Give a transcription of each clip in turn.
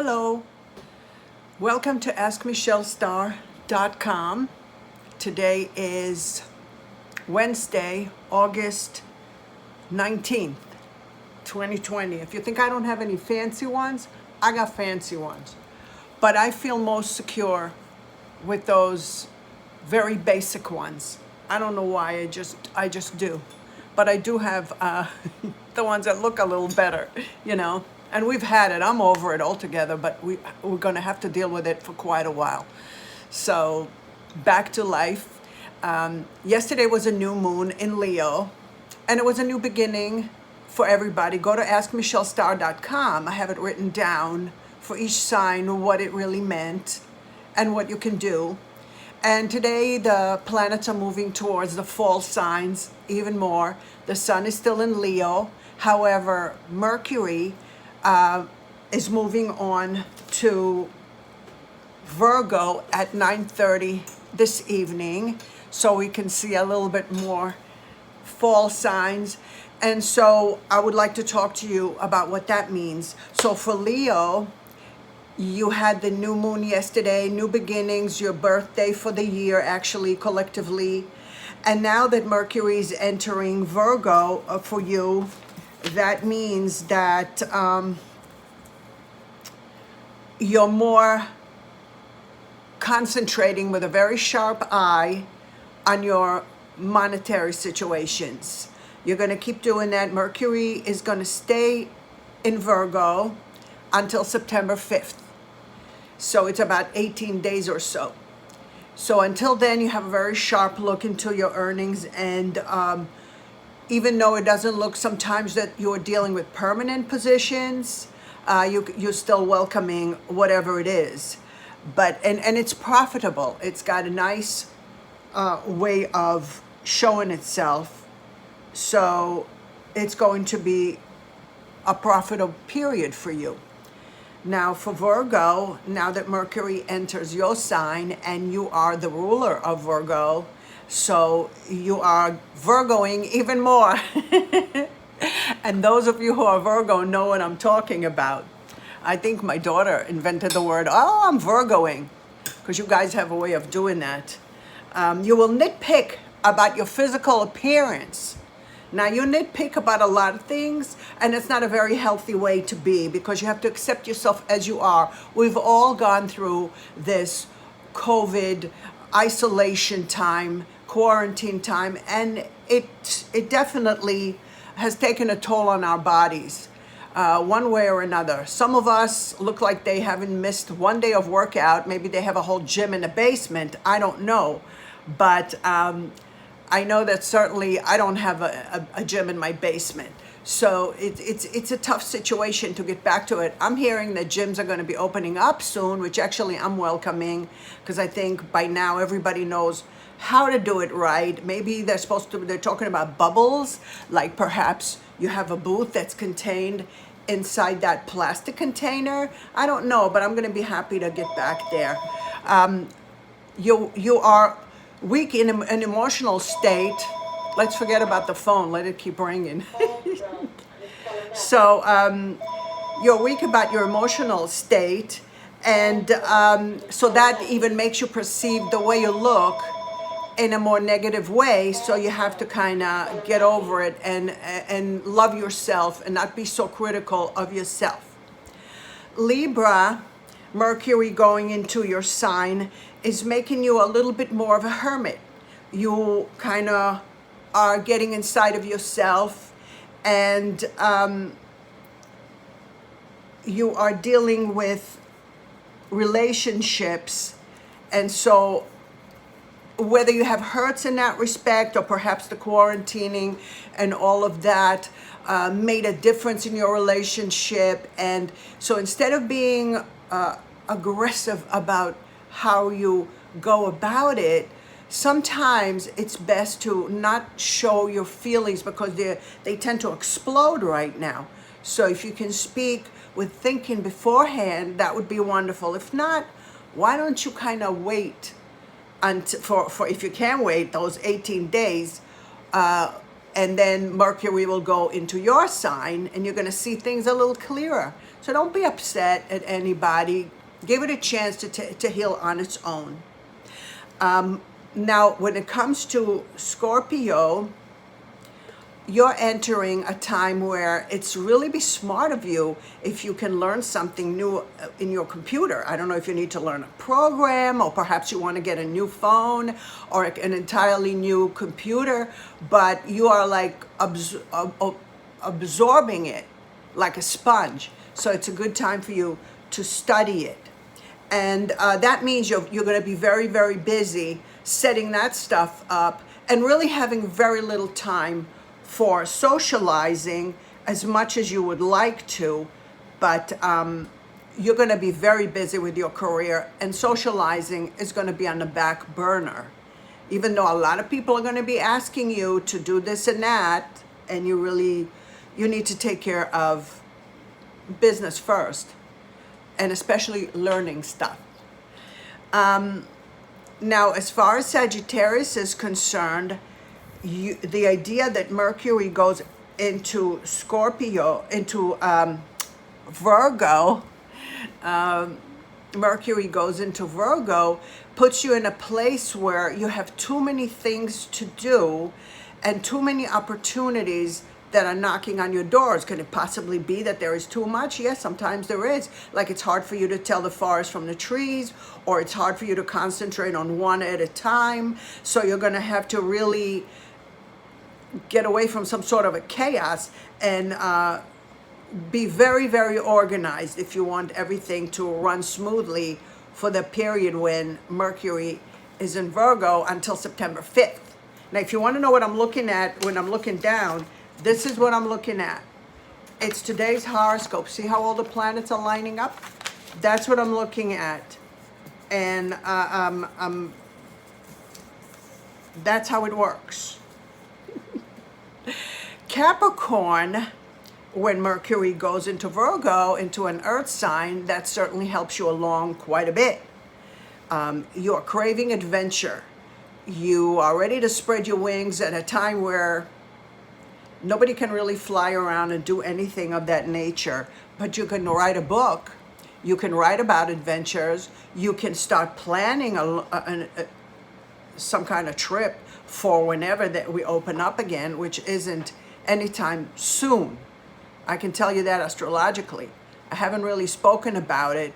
Hello, welcome to AskMichelleStar.com. Today is Wednesday, August 19th, 2020. If you think I don't have any fancy ones, I got fancy ones. But I feel most secure with those very basic ones. I don't know why, I just do. But I do have the ones that look a little better, you know. And we've had it. I'm over it altogether, but we're going to have to deal with it for quite a while. So back to life. Yesterday was a new moon in Leo, and it was a new beginning for everybody. Go to AskMichelleStar.com. I have it written down for each sign what it really meant and what you can do. And today the planets are moving towards the fall signs even more. The sun is still in Leo. However, Mercury is moving on to Virgo at 9:30 this evening, so we can see a little bit more fall signs. And so I would like to talk to you about what that means. So for Leo, you had the new moon yesterday, new beginnings, your birthday for the year, actually, collectively. And now that Mercury is entering Virgo for you, that means that you're more concentrating with a very sharp eye on your monetary situations. You're going to keep doing that. Mercury is going to stay in Virgo until September 5th. So it's about 18 days or so. So until then, you have a very sharp look into your earnings. And even though it doesn't look sometimes that you're dealing with permanent positions, you're still welcoming whatever it is. But and it's profitable. It's got a nice way of showing itself. So it's going to be a profitable period for you. Now for Virgo, now that Mercury enters your sign and you are the ruler of Virgo, so you are Virgoing even more. And those of you who are Virgo know what I'm talking about. I think my daughter invented the word, oh, I'm Virgoing, because you guys have a way of doing that. You will nitpick about your physical appearance. Now, you nitpick about a lot of things, and it's not a very healthy way to be, because you have to accept yourself as you are. We've all gone through this COVID isolation time, quarantine time, and it definitely has taken a toll on our bodies, one way or another. Some of us look like they haven't missed one day of workout. Maybe they have a whole gym in the basement. I don't know. But I know that certainly I don't have a gym in my basement. So it's a tough situation to get back to it. I'm hearing that gyms are going to be opening up soon, which actually I'm welcoming, because I think by now everybody knows how to do it right. Maybe they're talking about bubbles, like perhaps you have a booth that's contained inside that plastic container. I don't know, but I'm going to be happy to get back there. You are weak in an emotional state. Let's forget about the phone. Let it keep ringing. So you're weak about your emotional state, and so that even makes you perceive the way you look in a more negative way. So you have to kind of get over it and love yourself and not be so critical of yourself. Libra, Mercury going into your sign is making you a little bit more of a hermit. You kind of are getting inside of yourself, and you are dealing with relationships. And so whether you have hurts in that respect, or perhaps the quarantining and all of that made a difference in your relationship. And so instead of being aggressive about how you go about it, sometimes it's best to not show your feelings, because they tend to explode right now. So if you can speak with thinking beforehand, that would be wonderful. If not, why don't you kind of wait for if you can wait those 18 days and then Mercury will go into your sign, and you're going to see things a little clearer. So don't be upset at anybody. Give it a chance to heal on its own. Now, when it comes to Scorpio, you're entering a time where it's really be smart of you if you can learn something new in your computer. I don't know if you need to learn a program, or perhaps you want to get a new phone or an entirely new computer, but you are like absorbing it like a sponge. So it's a good time for you to study it. And that means you're going to be very, very busy setting that stuff up and really having very little time for socializing as much as you would like to, but you're going to be very busy with your career, and socializing is going to be on the back burner. Even though a lot of people are going to be asking you to do this and that, and you need to take care of business first, and especially learning stuff. Now, as far as Sagittarius is concerned, the idea that Mercury goes into Scorpio, into Virgo, Mercury goes into Virgo, puts you in a place where you have too many things to do and too many opportunities that are knocking on your doors. Could it possibly be that there is too much? Yes, sometimes there is. Like it's hard for you to tell the forest from the trees, or it's hard for you to concentrate on one at a time. So you're going to have to really get away from some sort of a chaos and be very, very organized if you want everything to run smoothly for the period when Mercury is in Virgo until September 5th. Now, if you want to know what I'm looking at when I'm looking down, this is what I'm looking at. It's today's horoscope. See how all the planets are lining up? That's what I'm looking at. And that's how it works. Capricorn, when Mercury goes into Virgo, into an earth sign, that certainly helps you along quite a bit. You're craving adventure. You are ready to spread your wings at a time where nobody can really fly around and do anything of that nature, but you can write a book. You can write about adventures. You can start planning some kind of trip for whenever that we open up again, which isn't anytime soon. I can tell you that astrologically. I haven't really spoken about it,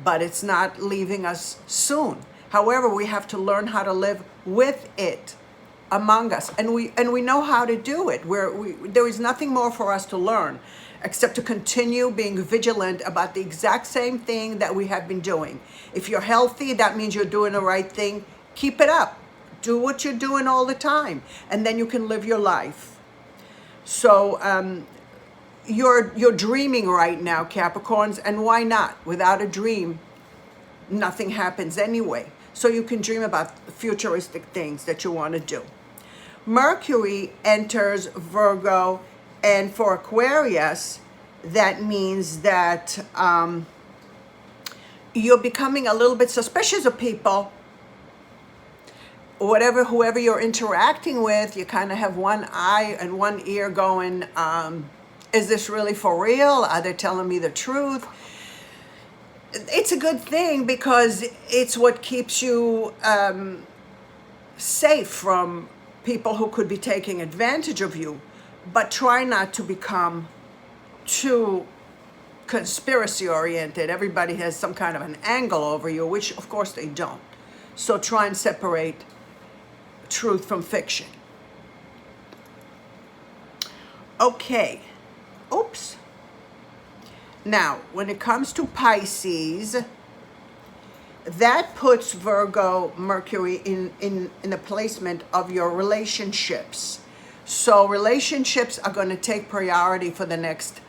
but it's not leaving us soon. However, we have to learn how to live with it among us, and we know how to do it. There is nothing more for us to learn except to continue being vigilant about the exact same thing that we have been doing. If you're healthy, that means you're doing the right thing. Keep it up. Do what you're doing all the time, and then you can live your life. So you're dreaming right now, Capricorns, and why not? Without a dream, nothing happens anyway. So you can dream about futuristic things that you want to do. Mercury enters Virgo, and for Aquarius, that means that you're becoming a little bit suspicious of people. Whoever you're interacting with, you kind of have one eye and one ear going, is this really for real? Are they telling me the truth? It's a good thing because it's what keeps you safe from people who could be taking advantage of you. But try not to become too conspiracy oriented. Everybody has some kind of an angle over you, which of course they don't. So try and separate truth from fiction. Okay. Oops. Now, when it comes to Pisces, that puts Virgo Mercury in the placement of your relationships. So relationships are going to take priority for the next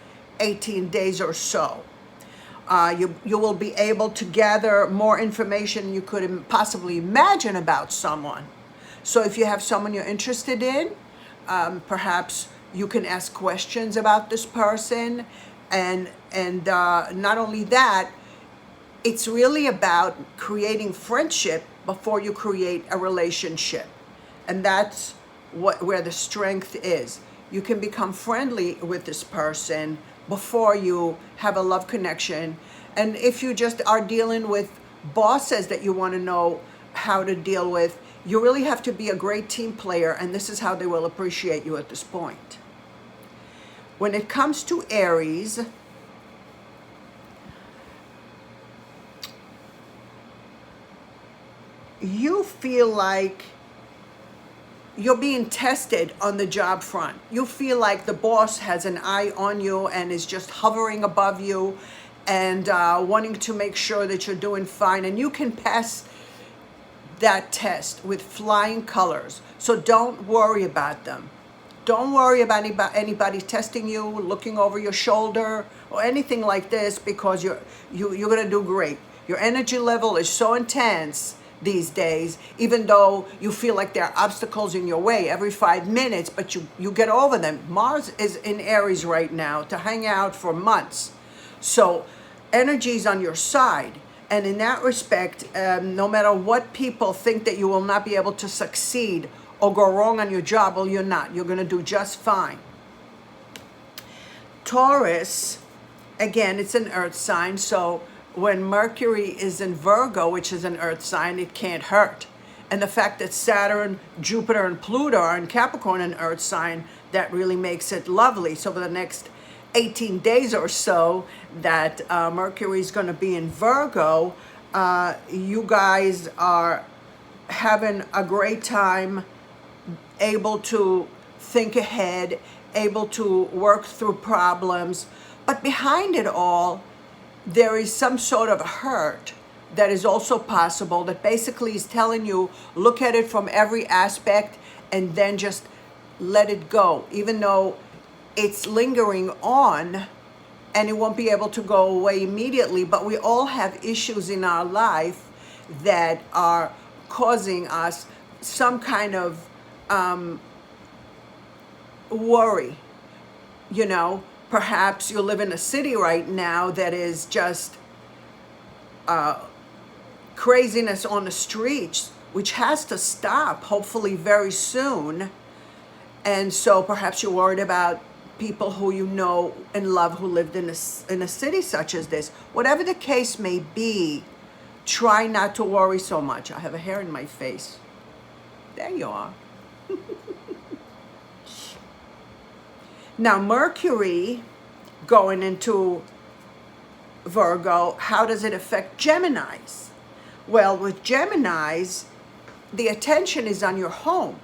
18 days or so. You will be able to gather more information you could possibly imagine about someone. So if you have someone you're interested in, perhaps you can ask questions about this person. And not only that, it's really about creating friendship before you create a relationship. And that's where the strength is. You can become friendly with this person before you have a love connection. And if you just are dealing with bosses that you want to know how to deal with, you really have to be a great team player, and this is how they will appreciate you at this point. When it comes to Aries, you feel like you're being tested on the job front. You feel like the boss has an eye on you and is just hovering above you and wanting to make sure that you're doing fine. And you can pass that test with flying colors. So don't worry about them. Don't worry about anybody testing you, looking over your shoulder or anything like this, because you're going to do great. Your energy level is so intense these days, even though you feel like there are obstacles in your way every 5 minutes, but you get over them. Mars is in Aries right now to hang out for months. So energy is on your side. And in that respect, no matter what people think that you will not be able to succeed or go wrong on your job, well, you're not. You're going to do just fine. Taurus, again, it's an earth sign. So when Mercury is in Virgo, which is an earth sign, it can't hurt. And the fact that Saturn, Jupiter, and Pluto are in Capricorn, an earth sign, that really makes it lovely. So for the next 18 days or so that Mercury is going to be in Virgo, you guys are having a great time, able to think ahead, able to work through problems. But behind it all, there is some sort of hurt that is also possible, that basically is telling you, look at it from every aspect and then just let it go, even though it's lingering on and it won't be able to go away immediately. But we all have issues in our life that are causing us some kind of worry. You know, perhaps you live in a city right now that is just craziness on the streets, which has to stop, hopefully very soon. And so perhaps you're worried about people who you know and love who lived in a city such as this. Whatever the case may be, try not to worry so much. I have a hair in my face. There you are. Now, Mercury going into Virgo, how does it affect Geminis? Well, with Geminis, the attention is on your home.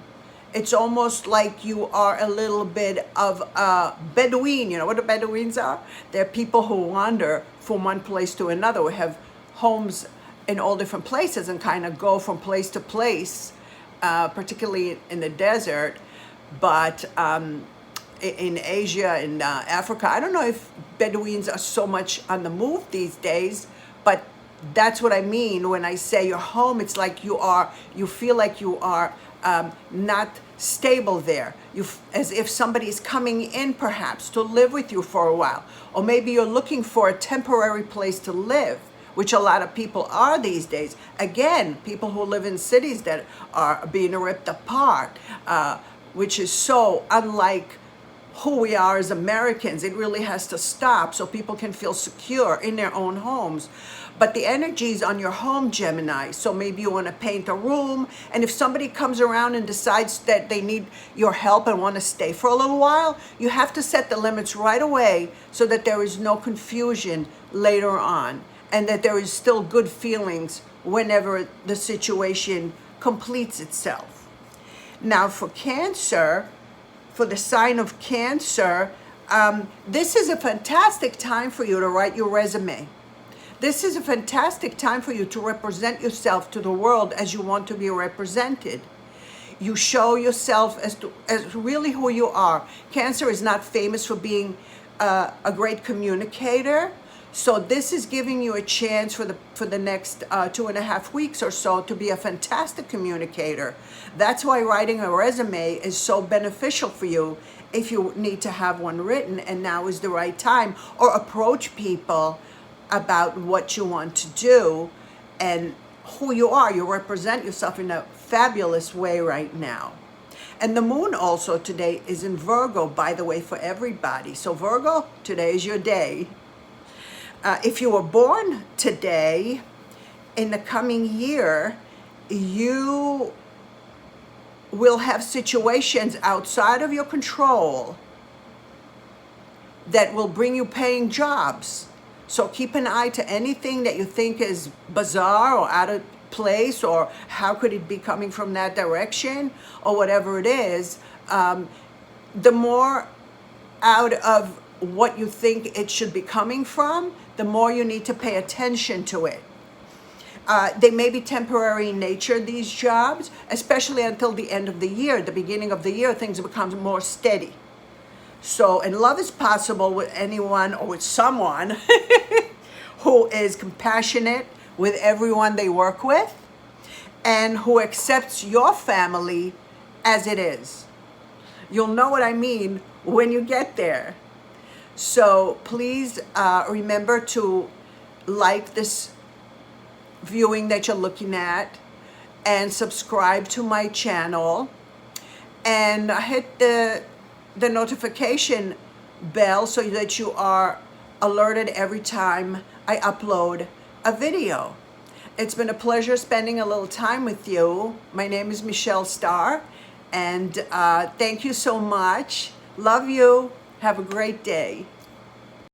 It's almost like you are a little bit of a Bedouin. You know what the Bedouins are? They're people who wander from one place to another. We have homes in all different places and kind of go from place to place, particularly in the desert. But in Asia, in Africa, I don't know if Bedouins are so much on the move these days, but that's what I mean when I say your home. It's like you feel like you are not stable there. As if somebody is coming in perhaps to live with you for a while. Or maybe you're looking for a temporary place to live, which a lot of people are these days. Again, people who live in cities that are being ripped apart, which is so unlike who we are as Americans. It really has to stop so people can feel secure in their own homes. But the energy is on your home, Gemini. So maybe you want to paint a room. And if somebody comes around and decides that they need your help and want to stay for a little while, you have to set the limits right away so that there is no confusion later on. And that there is still good feelings whenever the situation completes itself. Now for Cancer, for the sign of Cancer, this is a fantastic time for you to write your resume. This is a fantastic time for you to represent yourself to the world as you want to be represented. You show yourself as really who you are. Cancer is not famous for being a great communicator. So this is giving you a chance for the next 2.5 weeks or so to be a fantastic communicator. That's why writing a resume is so beneficial for you if you need to have one written, and now is the right time. Or approach people about what you want to do and who you are. You represent yourself in a fabulous way right now. And the moon also today is in Virgo, by the way, for everybody. So Virgo, today is your day. If you were born today, in the coming year, you will have situations outside of your control that will bring you paying jobs. So keep an eye to anything that you think is bizarre or out of place, or how could it be coming from that direction, or whatever it is. The more out of what you think it should be coming from, the more you need to pay attention to it. They may be temporary in nature, these jobs, especially until the end of the year. The beginning of the year, things become more steady. So, and love is possible with anyone or with someone who is compassionate with everyone they work with, and who accepts your family as it is. You'll know what I mean when you get there. So please remember to like this viewing that you're looking at, and subscribe to my channel, and hit the notification bell so that you are alerted every time I upload a video. It's been a pleasure spending a little time with you. My name is Michelle Starr, and thank you so much. Love you. Have a great day.